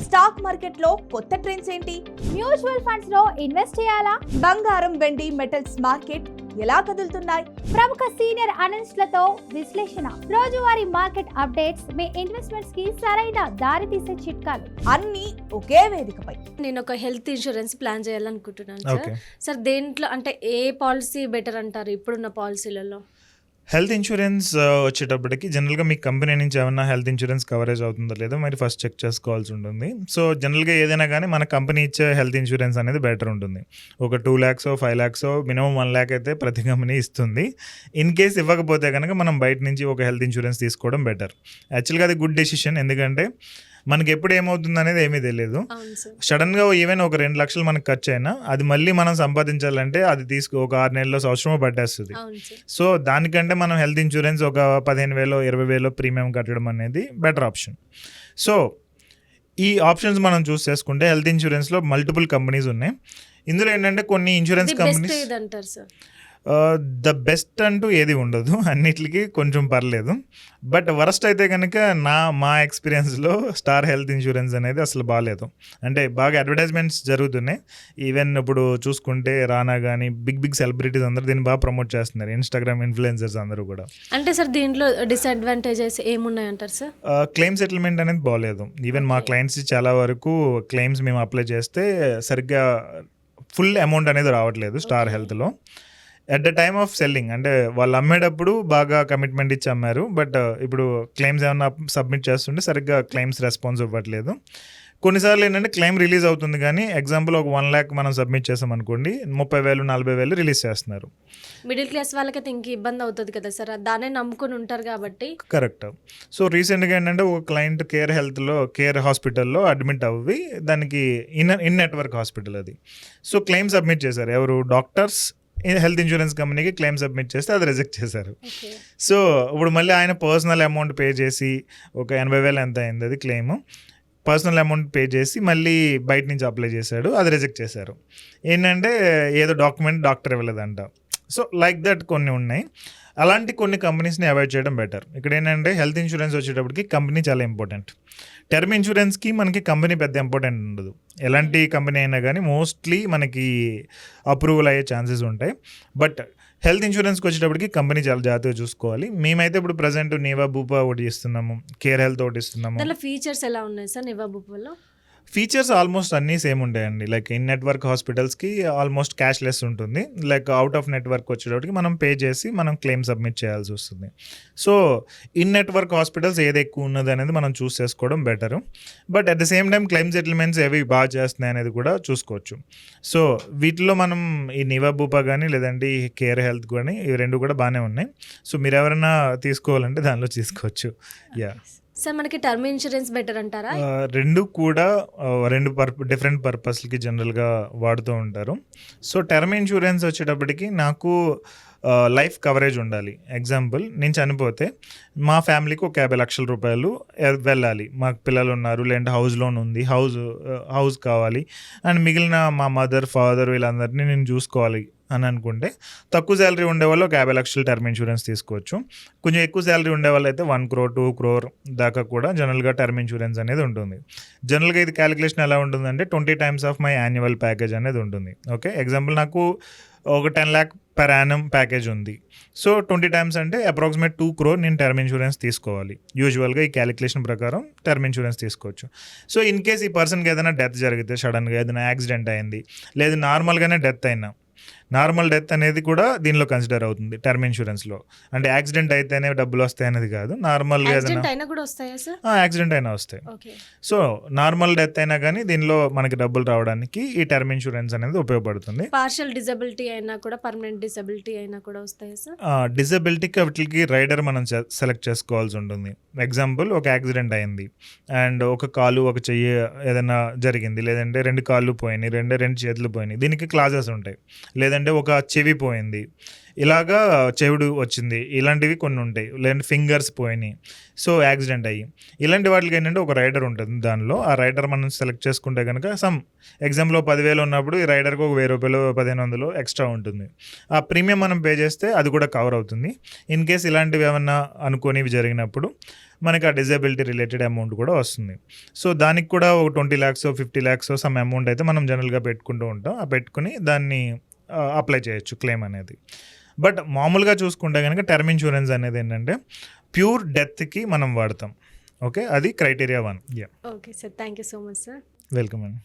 Stock మార్కెట్లో కొత్త trends ఏంటి? మ్యూచువల్ ఫండ్స్ లో ఇన్వెస్ట్ చేయాలా? బంగారం, వెండి, మెటల్స్ మార్కెట్ ఎలా కదులుతున్నాయి? ప్రముఖ సీనియర్ అనలిస్టులతో విశ్లేషణ, రోజువారీ మార్కెట్ అప్డేట్స్, మీ ఇన్వెస్ట్మెంట్స్ కి సరైన దారి తీసే చిట్కాలు అన్నీ ఒకే వేదికపై. నేను ఒక హెల్త్ ఇన్సూరెన్స్ ప్లాన్ చేయాలనుకుంటున్నాను సార్. సార్ దేంట్లో అంటే ఏ పాలసీ బెటర్ అంటారు ఇప్పుడున్న పాలసీలలో? హెల్త్ ఇన్సూరెన్స్ వచ్చేటప్పటికి జనరల్గా మీ కంపెనీ నుంచి ఏమన్నా హెల్త్ ఇన్సూరెన్స్ కవరేజ్ అవుతుందో లేదో మరి ఫస్ట్ చెక్ చేసుకోవాల్సి ఉంటుంది. సో జనరల్గా ఏదైనా కానీ మన కంపెనీ ఇచ్చే హెల్త్ ఇన్సూరెన్స్ అనేది బెటర్ ఉంటుంది. ఒక 2 lakhs 5 lakhs మినిమం 1 lakh అయితే ప్రతి కంపెనీ ఇస్తుంది. ఇన్ కేస్ ఇవ్వకపోతే కనుక మనం బయట నుంచి ఒక హెల్త్ ఇన్సూరెన్స్ తీసుకోవడం బెటర్. యాక్చువల్గా అది గుడ్ డెసిషన్, ఎందుకంటే మనకి ఎప్పుడు ఏమవుతుంది అనేది ఏమీ తెలియదు. సడన్గా ఈవెన్ ఒక 2 lakhs మనకు ఖర్చు అయినా అది మళ్ళీ మనం సంపాదించాలంటే అది ఒక 6 నెలల్లో సంవత్సరమో పట్టేస్తుంది. సో దానికంటే మనం హెల్త్ ఇన్సూరెన్స్ ఒక 15,000 20,000 ప్రీమియం కట్టడం అనేది బెటర్ ఆప్షన్. సో ఈ ఆప్షన్స్ మనం చూస్ చేసుకుంటే హెల్త్ ఇన్సూరెన్స్లో మల్టిపుల్ కంపెనీస్ ఉన్నాయి. ఇందులో ఏంటంటే కొన్ని ఇన్సూరెన్స్ కంపెనీస్ ద బెస్ట్ అంటూ ఏది ఉండదు, అన్నిటికీ కొంచెం పర్లేదు. బట్ వరస్ట్ అయితే కనుక మా ఎక్స్పీరియన్స్లో స్టార్ హెల్త్ ఇన్సూరెన్స్ అనేది అసలు బాగాలేదు. అంటే బాగా అడ్వర్టైజ్మెంట్స్ జరుగుతున్నాయి. ఈవెన్ ఇప్పుడు చూసుకుంటే రానా కానీ బిగ్ సెలబ్రిటీస్ అందరూ దీన్ని బాగా ప్రమోట్ చేస్తున్నారు, ఇన్స్టాగ్రామ్ ఇన్ఫ్లుయెన్సర్స్ అందరూ కూడా. అంటే సార్ దీంట్లో డిసడ్వాంటేజెస్ ఏమున్నాయంటారు సార్? క్లెయిమ్ సెటిల్మెంట్ అనేది బాగాలేదు. ఈవెన్ మా క్లయింట్స్ చాలా వరకు క్లెయిమ్స్ మేము అప్లై చేస్తే సరిగ్గా ఫుల్ అమౌంట్ అనేది రావట్లేదు స్టార్ హెల్త్లో. At the time of selling అంటే వాళ్ళు అమ్మేటప్పుడు బాగా కమిట్మెంట్ ఇచ్చి అమ్మారు, బట్ ఇప్పుడు క్లెయిమ్స్ ఏమన్నా సబ్మిట్ చేస్తుంటే సరిగ్గా క్లెయిమ్స్ రెస్పాన్స్ ఇవ్వట్లేదు. కొన్నిసార్లు ఏంటంటే క్లెయిమ్ రిలీజ్ అవుతుంది కానీ ఎగ్జాంపుల్ ఒక 1 lakh మనం సబ్మిట్ చేసాం అనుకోండి, 30,000 40,000 రిలీజ్ చేస్తున్నారు. మిడిల్ క్లాస్ వాళ్ళకైతే ఇంక ఇబ్బంది అవుతుంది కదా సార్, దాన్ని నమ్ముకొని ఉంటారు కాబట్టి. కరెక్ట్. సో రీసెంట్గా ఏంటంటే ఒక క్లయింట్ కేర్ హాస్పిటల్లో అడ్మిట్ అవ్వి, దానికి ఇన్ నెట్వర్క్ హాస్పిటల్ అది. సో క్లెయిమ్ సబ్మిట్ చేశారు ఎవరు, డాక్టర్స్ హెల్త్ ఇన్సూరెన్స్ కంపెనీకి క్లెయిమ్ సబ్మిట్ చేస్తే అది రిజెక్ట్ చేశారు. సో ఇప్పుడు మళ్ళీ ఆయన పర్సనల్ అమౌంట్ పే చేసి ఒక 80,000 ఎంత అయింది అది క్లెయిమ్, పర్సనల్ అమౌంట్ పే చేసి మళ్ళీ బయట నుంచి అప్లై చేశాడు, అది రిజెక్ట్ చేశారు. ఏంటంటే ఏదో డాక్యుమెంట్ డాక్టర్ ఇవ్వలేదంట. సో లైక్ దట్ కొన్ని ఉన్నాయి. అలాంటి కొన్ని కంపెనీస్ని అవాయిడ్ చేయడం బెటర్. ఇక్కడ ఏంటంటే హెల్త్ ఇన్సూరెన్స్ వచ్చేటప్పటికి కంపెనీ చాలా ఇంపార్టెంట్. టర్మ్ ఇన్సూరెన్స్కి మనకి కంపెనీ పెద్ద ఇంపార్టెంట్ ఉండదు. ఎలాంటి కంపెనీ అయినా కానీ మోస్ట్లీ మనకి అప్రూవల్ అయ్యే ఛాన్సెస్ ఉంటాయి. బట్ హెల్త్ ఇన్సూరెన్స్కి వచ్చేటప్పటికి కంపెనీ చాలా జాగ్రత్తగా చూసుకోవాలి. మేమైతే ఇప్పుడు ప్రజెంట్ నివా బూపా ఒకటి ఇస్తున్నాము, కేర్ హెల్త్ ఒకటి ఇస్తున్నాము. దాంట్లో ఫీచర్స్ ఎలా ఉన్నాయి సార్ నివా బూపాలో? ఫీచర్స్ ఆల్మోస్ట్ అన్నీ సేమ్ ఉంటాయండి. లైక్ ఇన్ నెట్వర్క్ హాస్పిటల్స్కి ఆల్మోస్ట్ క్యాష్లెస్ ఉంటుంది. లైక్ అవుట్ ఆఫ్ నెట్వర్క్ వచ్చేటప్పటికి మనం పే చేసి మనం క్లెయిమ్ సబ్మిట్ చేయాల్సి వస్తుంది. సో ఇన్ నెట్వర్క్ హాస్పిటల్స్ ఏది ఎక్కువ ఉన్నది అనేది మనం చూస్ చేసుకోవడం better. But at the same time claim settlements ఏవి బాగా చేస్తున్నాయి అనేది కూడా చూసుకోవచ్చు. సో వీటిలో మనం ఈ నివా బూపా కానీ లేదంటే ఈ కేర్ హెల్త్ కానీ ఇవి రెండు కూడా బాగానే ఉన్నాయి. సో మీరు ఎవరైనా తీసుకోవాలంటే దానిలో తీసుకోవచ్చు. యా సార్, మనకి టర్మ్ ఇన్సూరెన్స్ బెటర్ అంటారా? రెండు కూడా డిఫరెంట్ పర్పస్లకి జనరల్గా వాడుతూ ఉంటారు. సో టర్మ్ ఇన్సూరెన్స్ వచ్చేటప్పటికి నాకు లైఫ్ కవరేజ్ ఉండాలి. ఎగ్జాంపుల్ నేను చనిపోతే మా ఫ్యామిలీకి ఒక 50 లక్షల రూపాయలు వెళ్ళాలి. మాకు పిల్లలు ఉన్నారు, లేదంటే హౌస్ లోన్ ఉంది, హౌస్ కావాలి, అండ్ మిగిలిన మా మదర్ ఫాదర్ వీళ్ళందరినీ నేను చూసుకోవాలి అని అనుకుంటే తక్కువ శాలరీ ఉండేవాళ్ళు ఒక 50 లక్షల టర్మ్ ఇన్సూరెన్స్ తీసుకోవచ్చు. కొంచెం ఎక్కువ శాలరీ ఉండేవాళ్ళు అయితే 1 crore 2 crore దాకా కూడా జనరల్గా టర్మ్ ఇన్సూరెన్స్ అనేది ఉంటుంది. జనరల్గా ఇది క్యాలిక్యులేషన్ ఎలా ఉంటుందంటే 20 times of my annual package అనేది ఉంటుంది. ఓకే, ఎగ్జాంపుల్ నాకు ఒక 10 lakh per annum ప్యాకేజ్ ఉంది. సో 20 times అంటే అప్రాక్సిమేట్ 2 crore నేను టర్మ్ ఇన్సూరెన్స్ తీసుకోవాలి. యూజువల్గా ఈ క్యాలిక్యులేషన్ ప్రకారం టర్మ్ ఇన్సూరెన్స్ తీసుకోవచ్చు. సో ఇన్ కేస్ ఈ పర్సన్కి ఏదైనా డెత్ జరిగితే, సడన్గా ఏదైనా యాక్సిడెంట్ అయింది, లేదు నార్మల్గానే డెత్ అయినా, నార్మల్ డెత్ అనేది కూడా దీనిలో కన్సిడర్ అవుతుంది టర్మ్ ఇన్సూరెన్స్లో. అంటే యాక్సిడెంట్ అయితేనే డబ్బులు వస్తాయి అనేది కాదు, నార్మల్గా యాక్సిడెంట్ అయినా వస్తాయి. సో నార్మల్ డెత్ అయినా కానీ దీనిలో మనకి డబ్బులు రావడానికి ఈ టర్మ్ ఇన్సూరెన్స్ అనేది ఉపయోగపడుతుంది. పార్షియల్ డిజబిలిటీ అయినా కూడా, పర్మనెంట్ డిసబిలిటీ అయినా కూడా వస్తాయి సార్. డిజబిలిటీకి వాటికి రైడర్ మనం సెలెక్ట్ చేసుకోవాల్సి ఉంటుంది. ఎగ్జాంపుల్ ఒక యాక్సిడెంట్ అయింది అండ్ ఒక కాలు ఒక చెయ్యి ఏదైనా జరిగింది, లేదంటే 2 కాళ్ళు పోయినాయి, 2 చేతులు పోయినాయి, దీనికి క్లాజెస్ ఉంటాయి. లేదంటే ఒక చెవి పోయింది, ఇలాగా చెవుడు వచ్చింది, ఇలాంటివి కొన్ని ఉంటాయి. లేదంటే ఫింగర్స్ పోయినాయి, సో యాక్సిడెంట్ అయ్యి, ఇలాంటి వాటికి ఏంటంటే ఒక రైడర్ ఉంటుంది. దానిలో ఆ రైడర్ మనం సెలెక్ట్ చేసుకుంటే కనుక ఎగ్జామ్లో 10,000 ఉన్నప్పుడు ఈ రైడర్కి ఒక 1,000 రూపాయలు 1,500 ఎక్స్ట్రా ఉంటుంది. ఆ ప్రీమియం మనం పే చేస్తే అది కూడా కవర్ అవుతుంది. ఇన్ కేస్ ఇలాంటివి ఏమన్నా అనుకోనివి జరిగినప్పుడు మనకి ఆ డిజేబిలిటీ రిలేటెడ్ అమౌంట్ కూడా వస్తుంది. సో దానికి కూడా ఒక 20 lakhs 50 lakhs సమ్ అమౌంట్ అయితే మనం జనరల్గా పెట్టుకుంటూ ఉంటాం. ఆ పెట్టుకుని దాన్ని అప్లై చేయొచ్చు క్లెయిమ్ అనేది. బట్ మామూలుగా చూసుకుంటే కనుక టర్మ్ ఇన్సూరెన్స్ అనేది ఏంటంటే ప్యూర్ డెత్కి మనం వాడతాం. ఓకే, అది criteria 1. Okay sir, thank you so much sir. Welcome అండి.